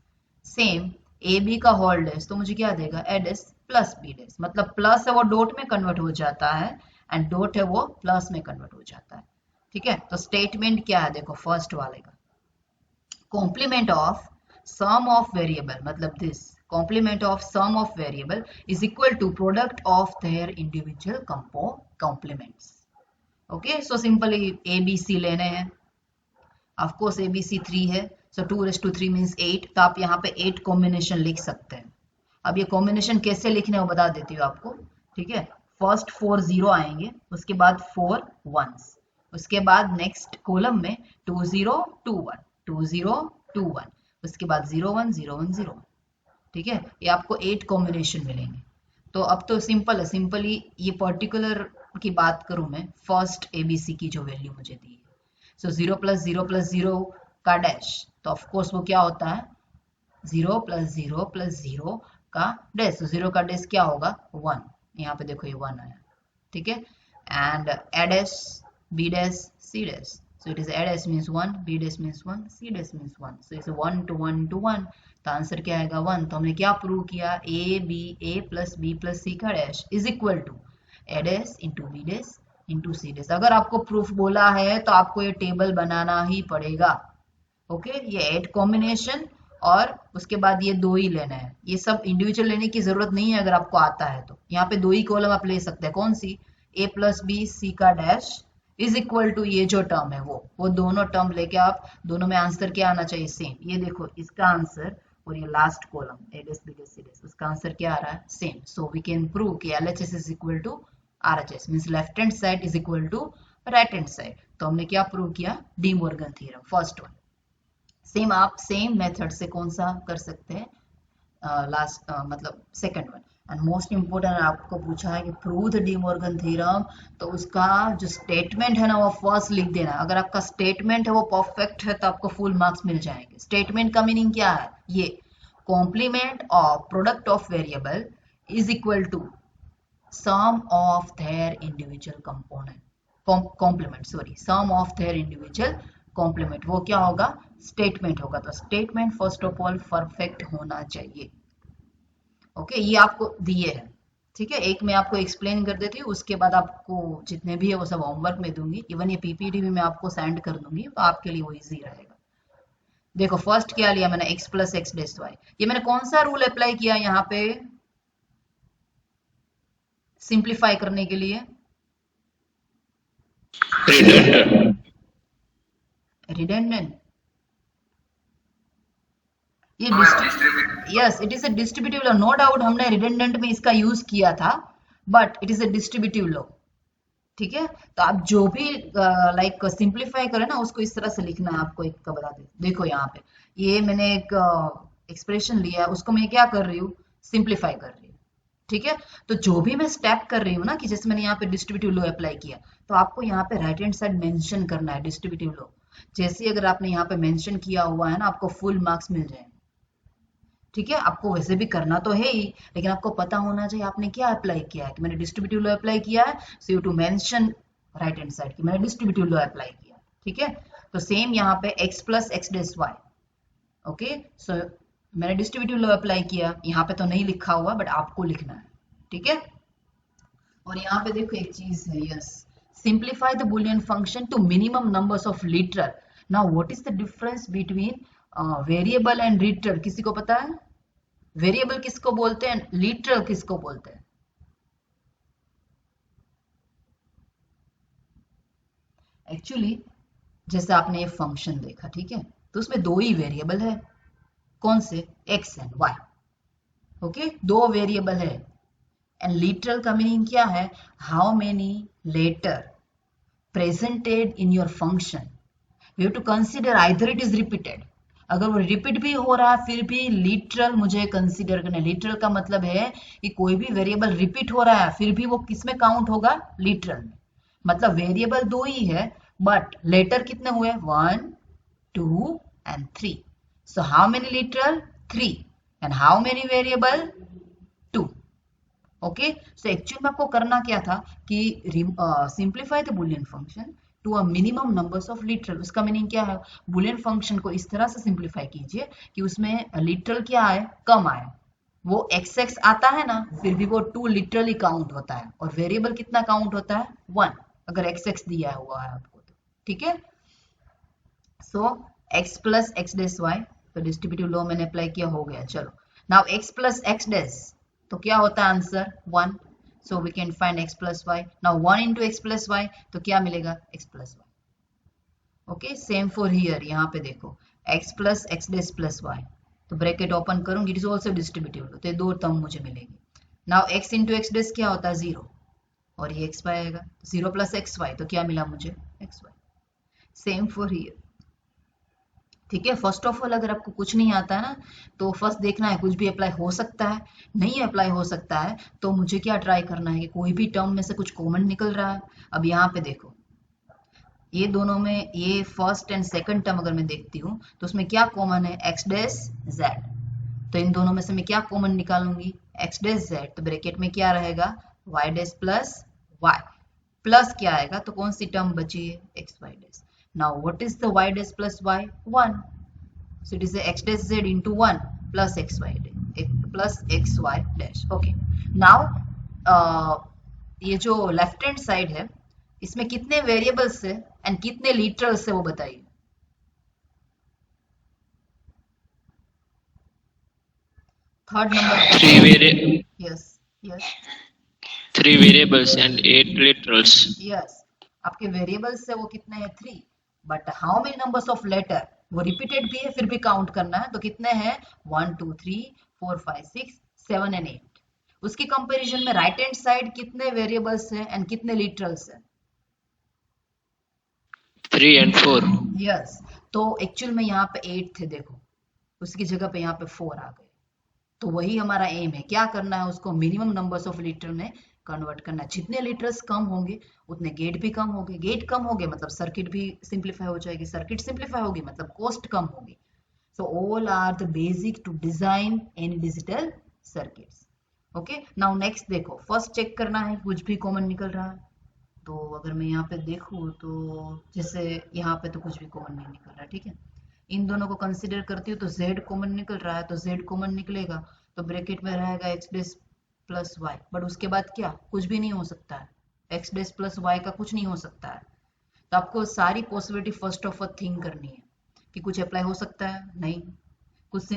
Same a b का होल डैश, तो मुझे क्या देगा, a dash plus B dash. मतलब प्लस है वो डॉट में कन्वर्ट हो जाता है एंड डॉट है वो प्लस में कन्वर्ट हो जाता है, ठीक है। तो स्टेटमेंट क्या है, देखो फर्स्ट वाले का, complement of sum of variable, मतलब this complement of sum of variable is equal to product of their individual complements. Okay, so simply a B c लेने हैं, of course a B c 3 है, सो 2 raised to 3 means 8, तो आप यहाँ पे 8 combination लिख सकते हैं। अब ये कॉम्बिनेशन कैसे लिखने हैं वो बता देती हूँ आपको, ठीक है। फर्स्ट 4 0 आएंगे, उसके बाद 4 1s, उसके बाद नेक्स्ट कॉलम में 2 0 2 1 2 0 2 1, उसके बाद 0 1 0 1 0 1, ठीक है। ये आपको 8 कॉम्बिनेशन मिलेंगे। तो अब तो सिंपल है, सिंपली ये पर्टिकुलर की बात करूं मैं, फर्स्ट एबीसी की जो वैल्यू मुझे दी है, सो 0 प्लस 0 प्लस 0 का डैश, तो ऑफ कोर्स वो क्या होता है, 0 प्लस 0 प्लस 0 का डैश, तो 0 का डैश क्या होगा, 1, यहाँ पे देखो ये 1 आया, ठीक है। And A dash B dash C dash, so it is A dash means 1, B dash means 1, C dash means 1, so it's 1 to 1 to 1, तो आंसर क्या आएगा 1। तो हमने क्या प्रूव किया, A plus B plus C का dash is equal to A dash into B dash into C dash. अगर आपको प्रूफ बोला है तो आपको ये टेबल बनाना ही पड़ेगा, ओके। ये 8 कॉम्बिनेशन और उसके बाद ये 2 ही लेना है, ये सब इंडिविजुअल लेने की जरूरत नहीं है, अगर आपको आता है तो। यहाँ पे 2 ही कॉलम आप ले सकते हैं, कौन सी, ए प्लस बी सी का डैश इज इक्वल टू ये जो टर्म है वो दोनों टर्म लेके आप, दोनों में आंसर क्या आना चाहिए, सेम। ये देखो इसका आंसर और ये last column A dash B dash C dash, उसका आंसर क्या आ रहा है, same. So we can prove कि LHS is equal to RHS, means left hand side is equal to right hand side. तो हमने क्या प्रूव किया, De Morgan theorem, first one. Same आप सेम मेथड से कौन सा कर सकते हैं, लास्ट मतलब second one. And most important आपको पूछा है कि prove the De Morgan theorem, तो उसका जो स्टेटमेंट है ना वो फर्स्ट लिख देना। अगर आपका स्टेटमेंट है वो परफेक्ट है तो आपको फुल मार्क्स मिल जाएंगे। स्टेटमेंट का मीनिंग क्या है, ये complement of product of variable is equal to sum of their individual component, complement sorry, sum of their individual complement, वो क्या होगा, स्टेटमेंट होगा। तो statement first of all perfect होना चाहिए, ओके। ये आपको दिए हैं, ठीक है। एक मैं आपको एक्सप्लेन कर देती हूँ, उसके बाद आपको जितने भी है वो सब होमवर्क में दूंगी, इवन ये पीपीटी भी मैं आपको सेंड कर दूंगी, तो आपके लिए वो इजी रहेगा। देखो फर्स्ट क्या लिया मैंने, x plus x dash Y, ये मैंने कौन सा रूल अप्लाई किया यहाँ पे सिंप्लीफाई करने के लिए, रिडंडेंट, ये yes it is a distributive law, no doubt हमने रिडंडेंट में इसका यूज किया था, but it is a distributive law, ठीक है। तो आप जो भी लाइक सिंप्लीफाई करें ना उसको इस तरह से लिखना है। आपको एक का बता दे, देखो यहाँ पे ये मैंने एक एक्सप्रेशन लिया है, उसको मैं क्या कर रही हूँ, सिंप्लीफाई कर रही हूँ, ठीक है। तो जो भी मैं स्टेप कर रही हूँ ना, कि जैसे मैंने यहाँ पे डिस्ट्रीब्यूटिव लॉ अप्लाई किया, तो आपको यहाँ पे राइट हैंड साइड मेंशन करना है डिस्ट्रीब्यूटिव लॉ। जैसे अगर आपने यहाँ पे मेंशन किया हुआ है ना, आपको फुल मार्क्स मिल जाए, ठीक है। आपको वैसे भी करना तो है ही, लेकिन आपको पता होना चाहिए आपने क्या अप्लाई किया है, कि मैंने डिस्ट्रीब्यूटिव लॉ अप्लाई किया है, so you to mention right hand side कि मैंने डिस्ट्रीब्यूटिव लॉ अप्लाई किया, ठीक है। तो सेम यहाँ पे x plus x dash y, okay. So मैंने डिस्ट्रीब्यूटिव लॉ अप्लाई किया, यहाँ पे तो नहीं लिखा हुआ बट आपको लिखना है, ठीक है। और यहाँ पे देखो एक चीज है, yes, simplify the Boolean function to minimum numbers of literal. Now what is the difference between variable and literal, किसी को पता है? वेरिएबल किसको बोलते हैं, लिटरल किसको बोलते हैं? एक्चुअली जैसे आपने ये फंक्शन देखा, ठीक है, तो उसमें दो ही वेरिएबल है, कौन से, एक्स एंड वाई। ओके, दो वेरिएबल है। एंड लिटरल का मीनिंग क्या है, how many letter presented in your function, you have to consider either it is repeated, अगर वो रिपीट भी हो रहा है फिर भी लिटरल मुझे कंसीडर करना है। लिटरल का मतलब है कि कोई भी वेरिएबल रिपीट हो रहा है फिर भी वो किस में काउंट होगा, लिटरल में। मतलब वेरिएबल दो ही है बट लेटर कितने हुए, 1 2 and 3. So how many literal, 3, and how many variable, 2. Okay, so actually में आपको करना क्या था कि simplify the boolean function to a minimum numbers of literal। उसका मीनिंग क्या है, boolean function को इस तरह से सिंप्लीफाई कीजिए कि उसमें literal क्या आए, कम आए। वो xx आता है ना, फिर भी वो 2 लिटरली काउंट होता है, और वेरिएबल कितना काउंट होता है, 1, अगर xx दिया हुआ है आपको तो, ठीक है। So x plus x dash Y, तो डिस्ट्रीब्यूटिव लॉ मैंने अप्लाई किया, हो गया। चलो now x plus x dash, तो क्या होता है answer, 1। So we can find x plus Y. Now 1 into X plus Y, तो क्या मिलेगा, x plus Y. Okay, same for here, यहाँ पे देखो x plus x dash plus Y, तो ब्रैकेट ओपन करूंगी, it is also distributive law, तो ये दो टर्म मुझे मिलेगी। नाउ x इंटू एक्स डेस क्या होता है, 0, और ये x वाई आएगा, 0 प्लस एक्स वाई, तो क्या मिला मुझे, x Y. Same for here, ठीक है। फर्स्ट ऑफ ऑल अगर आपको कुछ नहीं आता है ना, तो फर्स्ट देखना है कुछ भी अप्लाई हो सकता है, नहीं अप्लाई हो सकता है, तो मुझे क्या ट्राई करना है कि कोई भी टर्म में से कुछ कॉमन निकल रहा है। अब यहाँ पे देखो, ये दोनों में, ये फर्स्ट एंड सेकंड टर्म अगर मैं देखती हूँ तो उसमें क्या कॉमन है, एक्स डेस जेड, तो इन दोनों में से मैं क्या कॉमन निकालूंगी, एक्स डेस जेड, तो ब्रैकेट में क्या रहेगा, Y dash plus Y, plus क्या आएगा, तो कौन सी टर्म बची है, X Y dash. Now what is the y dash plus y, 1, so it is the x dash z into 1 plus xy plus xy dash। okay, now ये जो left hand side है इसमें कितने वेरिएबल्स है and कितने literals है वो बताइए। Third number, yes yes, 3 variables and 8 literals। Yes, आपके वेरिएबल्स है वो कितने हैं, 3, but how many numbers of letter, वो रिपीटेड भी है फिर भी काउंट करना है, तो कितने हैं, 1 2 3 4 5 6 7 एंड 8। उसकी कंपैरिजन में राइट हैंड साइड कितने वेरिएबल्स हैं एंड कितने लिटरल्स हैं, 3 and 4। यस, तो एक्चुअल में यहाँ पे 8 थे, देखो उसकी जगह पे यहाँ पे 4 आ गए, तो वही हमारा एम है, क्या करना है, उसको मिनिमम नंबर्स ऑफ लीटर में कन्वर्ट करना है। जितने लीटर्स कम होंगे उतने गेट भी कम होंगे, गेट कम होंगे मतलब सर्किट भी सिंप्लीफाई हो जाएगी, सर्किट सिंप्लीफाई होगी मतलब कॉस्ट कम होगी। So all are the basic to design any digital circuits. Okay, now next देखो, फर्स्ट चेक करना है कुछ भी कॉमन निकल रहा है, तो अगर मैं यहाँ पे देखूँ तो जैसे यहाँ पे तो कुछ भी कॉमन नहीं निकल रहा है, ठीक है। इन दोनों को कंसिडर करती हूँ तो z कॉमन निकल रहा है, तो z कॉमन निकलेगा तो ब्रैकेट में रहेगा x dash plus Y, but उसके बाद क्या, कुछ भी नहीं हो सकता है, x डेस प्लस वाई का कुछ नहीं हो सकता है, तो आपको सारी possibility first of all think करनी है कि कुछ अप्लाई हो सकता है, नहीं, कुछ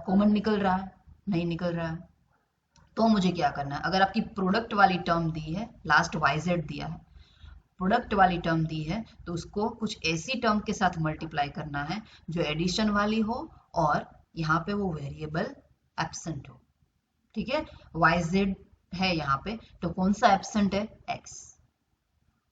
कॉमन निकल रहा है, नहीं निकल रहा है, तो मुझे क्या करना है, अगर आपकी प्रोडक्ट वाली टर्म दी है, लास्ट yz दिया है, प्रोडक्ट वाली टर्म दी है, तो उसको कुछ ऐसी टर्म के साथ मल्टीप्लाई करना है जो एडिशन वाली हो और यहाँ पे वो वेरिएबल एब्सेंट हो, ठीक है। yz है यहाँ पे, तो कौन सा एब्सेंट है, x,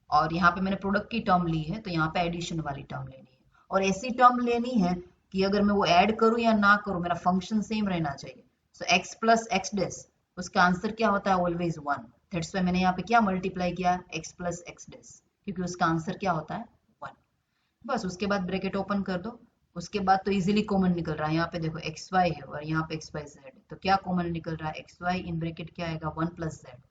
और यहाँ पे मैंने प्रोडक्ट की टर्म ली है तो यहाँ पे एडिशन वाली टर्म लेनी है, और ऐसी टर्म लेनी है कि अगर मैं वो ऐड करूँ या ना करूँ मेरा फंक्शन सेम रहना चाहिए। सो x प्लस एक्स डेस, उसका आंसर क्या होता है, ऑलवेज 1, दैट्स व्हाई मैंने यहाँ पे क्या मल्टीप्लाई किया, x प्लस एक्स डेस, क्योंकि उसका आंसर क्या होता है, 1। बस उसके बाद ब्रैकेट ओपन कर दो, उसके बाद तो इजीली कॉमन निकल रहा है, यहाँ पे देखो एक्स वाई है और यहाँ पे एक्स वाई जेड, तो क्या कॉमन निकल रहा है, एक्स वाई इन ब्रैकेट क्या आएगा, 1 plus z,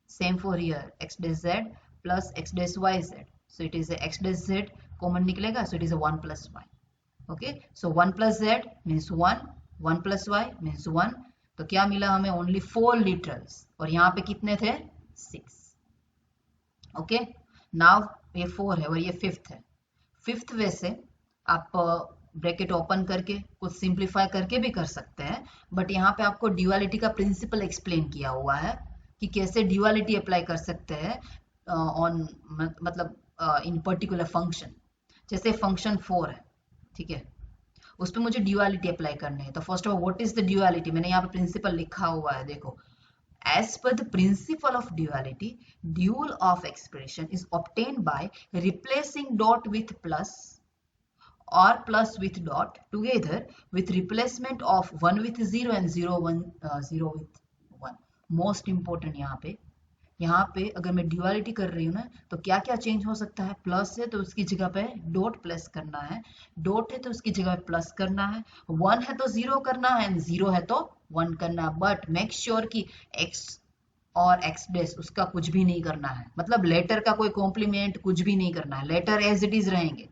same for here x dash z plus x dash y z, so it is x dash z common निकलेगा, so it is 1 plus Y. Okay, so 1 plus z means 1, 1 plus y means 1, तो क्या मिला हमें, only 4 literals, और यहाँ पे कितने थे, 6। ओके, नाउ ये 4 है और ये 5th है, 5th वे से आप ब्रैकेट ओपन करके कुछ सिंप्लीफाई करके भी कर सकते हैं, बट यहाँ पे आपको ड्यूअलिटी का प्रिंसिपल एक्सप्लेन किया हुआ है कि कैसे ड्यूअलिटी अप्लाई कर सकते हैं ऑन मतलब इन पर्टिकुलर फंक्शन। जैसे फंक्शन 4 है, ठीक है, उस पर मुझे ड्यूअलिटी अप्लाई करनी है। तो first of all what is the duality, मैंने यहाँ पे प्रिंसिपल लिखा हुआ है, देखो। As per the principle of duality, dual of expression is obtained by replacing dot with plus or plus with dot together with replacement of 1 with 0 and 0 with 1. Most important यहाँ पे अगर मैं ड्यूअलिटी कर रही हूँ ना, तो क्या क्या चेंज हो सकता है। प्लस है तो उसकी जगह पे डॉट प्लस करना है, डॉट है तो उसकी जगह पे प्लस करना है, 1 है तो 0 करना है, एंड 0 है तो 1 करना है। बट मेक श्योर कि x और x डैश उसका कुछ भी नहीं करना है, मतलब लेटर का कोई कॉम्प्लीमेंट कुछ भी नहीं करना है, लेटर एज इट इज रहेंगे,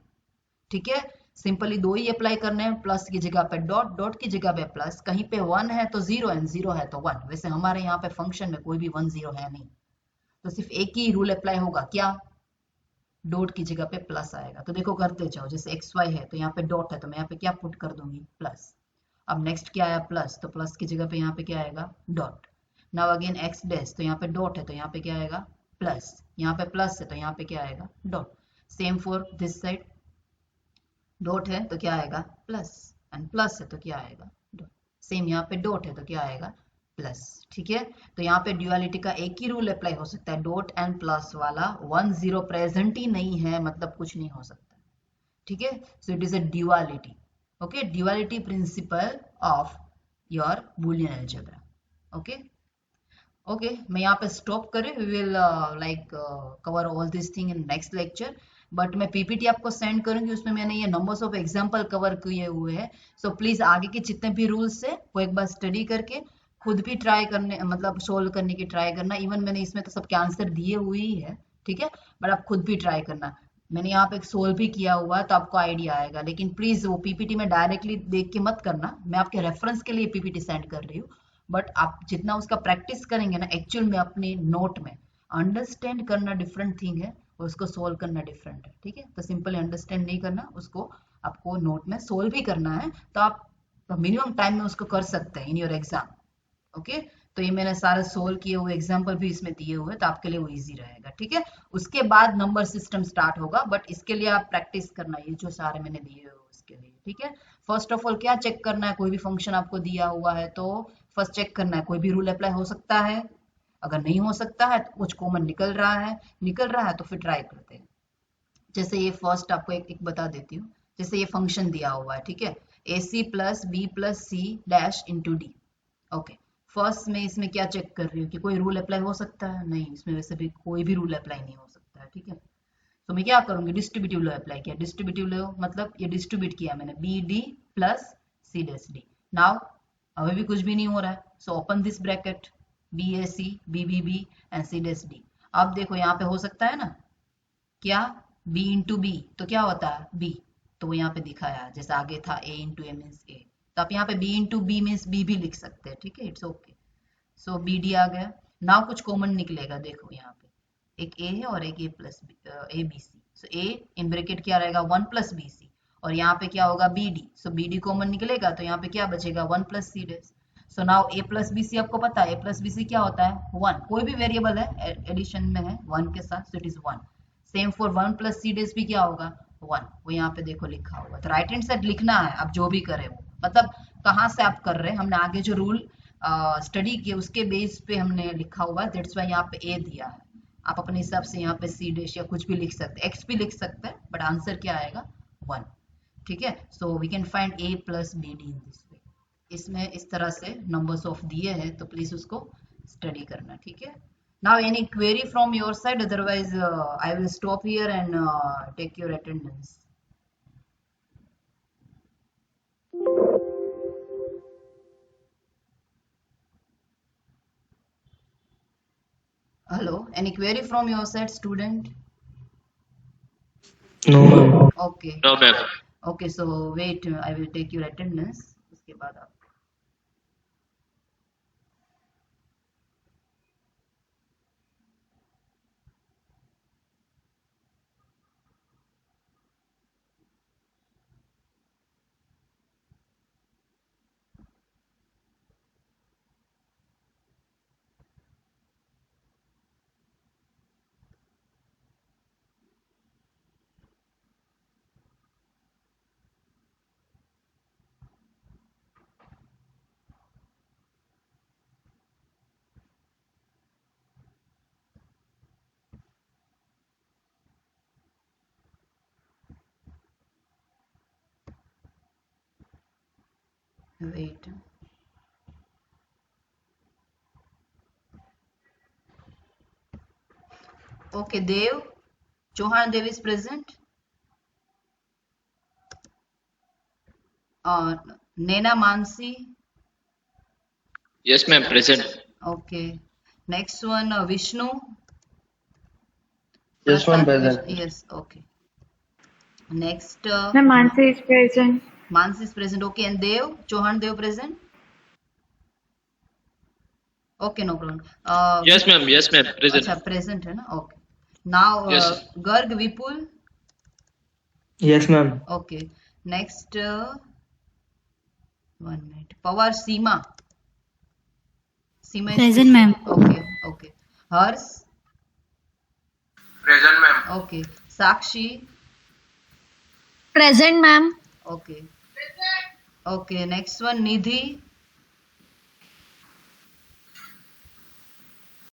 ठीक है। सिंपली दो ही अप्लाई करने हैं, प्लस की जगह पे डॉट, डॉट की जगह पे प्लस, कहीं पे 1 है तो 0 एंड 0 है तो 1। वैसे हमारे यहाँ पे फंक्शन में कोई भी 1 0 है नहीं, तो सिर्फ एक ही रूल अप्लाई होगा, क्या, डॉट की जगह पे प्लस आएगा। तो देखो करते जाओ, जैसे एक्स वाई है तो यहाँ पे डॉट है तो मैं यहाँ पे क्या पुट कर दूंगी, प्लस। अब नेक्स्ट क्या आया, प्लस, तो प्लस की जगह पे यहाँ पे क्या आएगा, dot. Now again x dash, तो यहाँ पे डॉट है तो यहाँ पे क्या आएगा, प्लस। यहाँ पे प्लस है तो यहाँ पे क्या आएगा, dot. Same for this side, dot है तो क्या आएगा, प्लस, एंड प्लस है तो क्या आएगा, डॉट। सेम यहाँ पे डॉट है तो क्या आएगा, प्लस, ठीक है। तो यहाँ पे ड्यूअलिटी का एक ही रूल अप्लाई हो सकता है, डॉट एंड प्लस वाला। 1 0 प्रेजेंट ही नहीं है मतलब कुछ नहीं हो सकता, ठीक है। So it is a duality, okay, duality principle of your Boolean algebra, okay. Okay, मैं यहाँ पे स्टॉप करें, we will like cover all this thing in next lecture. But मैं पीपीटी आपको सेंड करूंगी, उसमें मैंने ये नंबर्स ऑफ एग्जांपल कवर किए हुए हैं। सो प्लीज आगे के जितने भी रूल्स है वो एक बार स्टडी करके खुद भी ट्राई करने, मतलब सोल्व करने की ट्राई करना। इवन मैंने इसमें तो सबके आंसर दिए हुए ही है, ठीक है, बट आप खुद भी ट्राई करना। मैंने यहाँ पे एक सोल्व भी किया हुआ है तो आपको आइडिया आएगा, लेकिन प्लीज वो पीपीटी में डायरेक्टली देख के मत करना, मैं आपके रेफरेंस के लिए पीपीटी सेंड कर रही हूँ। बट आप जितना उसका प्रैक्टिस करेंगे ना एक्चुअल में अपने नोट में, अंडरस्टैंड करना डिफरेंट थिंग है, उसको सोल्व करना डिफरेंट है, ठीक है। तो सिंपली अंडरस्टैंड नहीं करना, उसको आपको नोट में सोल्व भी करना है, तो आप मिनिमम टाइम में उसको कर सकते हैं इन योर एग्जाम, ओके। तो ये मैंने सारे सोल्व किए हुए एग्जाम्पल भी इसमें दिए हुए, तो आपके लिए वो इजी रहेगा, ठीक है। उसके बाद नंबर सिस्टम स्टार्ट होगा, बट इसके लिए आप प्रैक्टिस करना, ये जो सारे मैंने दिए हुए उसके लिए, ठीक है। फर्स्ट ऑफ ऑल क्या चेक करना है, कोई भी फंक्शन आपको दिया हुआ है तो फर्स्ट चेक करना है कोई भी रूल अप्लाई हो सकता है। अगर नहीं हो सकता है तो कुछ कॉमन निकल रहा है तो फिर ट्राई करते हैं। जैसे ये फर्स्ट आपको एक बता देती हूँ, जैसे ये फंक्शन दिया हुआ है, ठीक है, a c plus B plus C dash into d, okay. First में इसमें क्या चेक कर रही हूँ कि कोई रूल अप्लाई हो सकता है, नहीं, इसमें वैसे भी कोई भी रूल अप्लाई नहीं हो सकता है, ठीक है। तो मैं क्या करूंगी, डिस्ट्रीब्यूटिव लॉ अप्लाई किया, डिस्ट्रीब्यूटिव लॉ मतलब ये डिस्ट्रीब्यूट किया मैंने, बी डी प्लस सी डैश डी। नाउ अभी भी कुछ भी नहीं हो रहा है, so open this bracket, B A C B B B and C dash D. अब देखो यहाँ पे हो सकता है ना, क्या, b इंटू बी तो क्या होता है b, तो वो यहाँ पे दिखाया है, जैसे आगे था a into a means a, तो आप यहाँ पे b into b means b भी लिख सकते हैं, ठीक है, it's okay. So B d आ गया। नाउ कुछ कॉमन निकलेगा, देखो यहाँ पे एक a है और एक a plus A B C, so a in bracket क्या रहेगा 1 प्लस बी सी, और यहाँ पे क्या होगा B D, so B D common निकलेगा तो यहाँ पे क्या बचेगा 1 plus C dash. So now a plus B C आपको पता है, a प्लस बी सी क्या होता है 1, कोई भी वेरिएबल है एडिशन में है 1 के साथ, so it is 1। Same for 1 plus C dash भी क्या होगा 1, वो यहाँ पे देखो लिखा हुआ, तो राइट हैंड साइड लिखना है, आप जो भी करें वो, मतलब कहाँ से आप कर रहे हैं, हमने आगे जो रूल स्टडी किए उसके बेस पे हमने लिखा हुआ है, दैट्स वाई यहाँ पे ए दिया है। आप अपने हिसाब से यहाँ पे सी डैश या कुछ भी लिख सकते हैं, एक्स भी लिख सकते हैं, बट आंसर क्या आएगा 1, ठीक है। So we can find A plus B D in this way. इसमें इस तरह से नंबर्स ऑफ दिए हैं, तो प्लीज उसको स्टडी करना, ठीक है। Now, any query from your side? Otherwise, I will stop here and take your attendance. Hello, any query from your side, student? No ma'am. Okay. No, ma'am. Okay, so wait, I will take your attendance. उसके बाद आप Wait. Okay, Dev. Chauhan Dev is present. Nena Mansi. Yes, ma'am. Present. Okay. Next one, Vishnu. Yes, ma'am, Prasad. present. Yes. Okay. Next, Ma'am, Mansi is present. Mansi is present. Okay, and Dev. Chauhan Dev present. Okay, no problem. Yes, ma'am. Yes, ma'am. Present. अच्छा present है ना? Okay. Now, Yes. Garg Vipul. Yes, ma'am. Okay. Next, 1 minute. Pawar Seema. Seema is Present, ma'am. Okay, okay. Hers. Present, ma'am. Okay. Sakshi. Present, ma'am. Okay. Okay. Next one, Nidhi.